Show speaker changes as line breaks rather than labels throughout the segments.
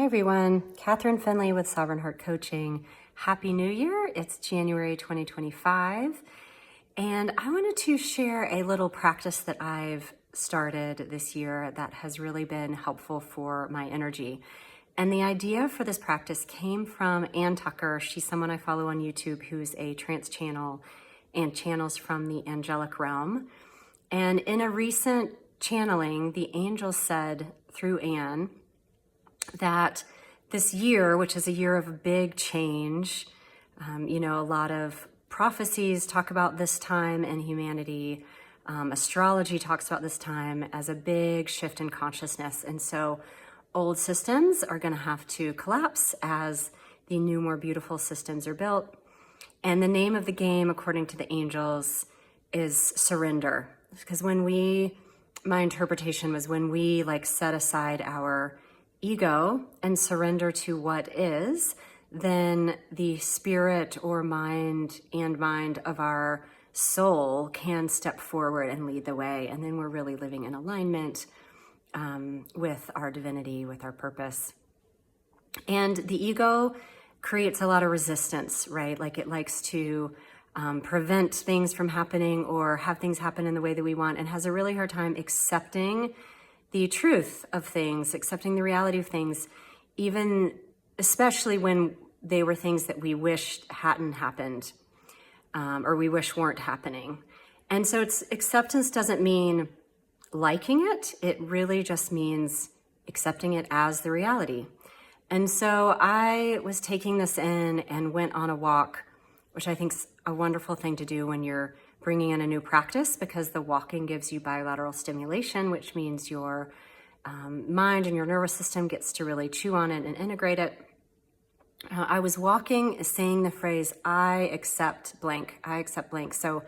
Hi everyone, Catherine Finley with Sovereign Heart Coaching. Happy New Year, it's January 2025, and I wanted to share a little practice that I've started this year that has really been helpful for my energy. And the idea for this practice came from Ann Tucker. She's someone I follow on YouTube who's a trance channel and channels from the angelic realm. And in a recent channeling, the angel said through Ann that this year, which is a year of big change, a lot of prophecies talk about this time in humanity. Astrology talks about this time as a big shift in consciousness. And so old systems are going to have to collapse as the new, more beautiful systems are built. And the name of the game, according to the angels, is surrender. Because my interpretation was when we set aside our ego and surrender to what is, then the spirit or mind of our soul can step forward and lead the way. And then we're really living in alignment with our divinity, with our purpose. And the ego creates a lot of resistance, right? Like it likes to prevent things from happening or have things happen in the way that we want, and has a really hard time accepting the truth of things, accepting the reality of things, especially when they were things that we wished hadn't happened, or we wish weren't happening. And so acceptance doesn't mean liking it. It really just means accepting it as the reality. And so I was taking this in and went on a walk, which I think is a wonderful thing to do when you're bringing in a new practice, because the walking gives you bilateral stimulation, which means your mind and your nervous system gets to really chew on it and integrate it. I was walking saying the phrase, I accept blank, I accept blank. So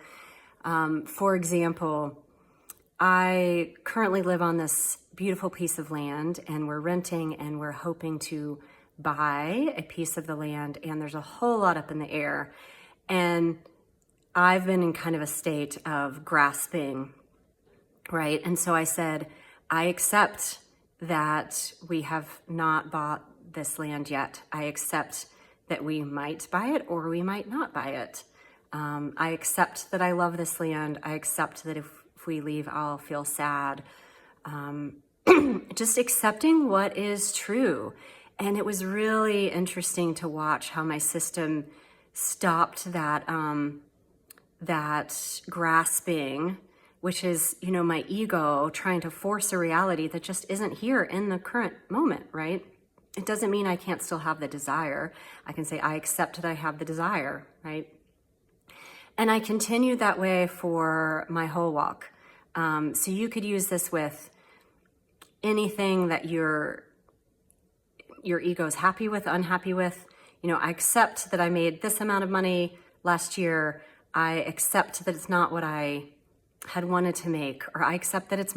for example, I currently live on this beautiful piece of land, and we're renting, and we're hoping to buy a piece of the land, and there's a whole lot up in the air. And I've been in kind of a state of grasping, right? And so I said, I accept that we have not bought this land yet. I accept that we might buy it or we might not buy it. I accept that I love this land. I accept that if we leave, I'll feel sad. Just accepting what is true. And it was really interesting to watch how my system stopped that grasping, which is, my ego trying to force a reality that just isn't here in the current moment, right? It doesn't mean I can't still have the desire. I can say, I accept that I have the desire, right? And I continued that way for my whole walk. So you could use this with anything that your ego's happy with, unhappy with. I accept that I made this amount of money last year. I accept that it's not what I had wanted to make, or I accept that it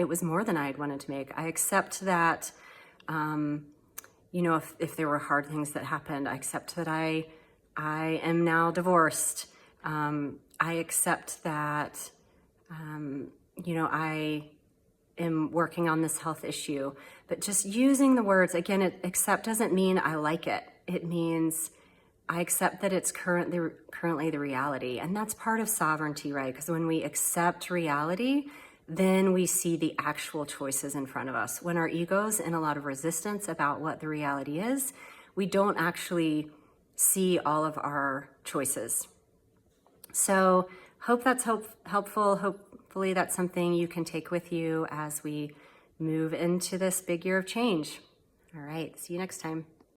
was more than I had wanted to make. I accept that, if there were hard things that happened, I accept that I am now divorced. I accept that, I am working on this health issue. But just using the words, again, accept doesn't mean I like it. It means I accept that it's currently the reality. And that's part of sovereignty, right? Because when we accept reality, then we see the actual choices in front of us. When our ego's in a lot of resistance about what the reality is, we don't actually see all of our choices. So hope that's helpful. Hopefully that's something you can take with you as we move into this big year of change. All right, see you next time.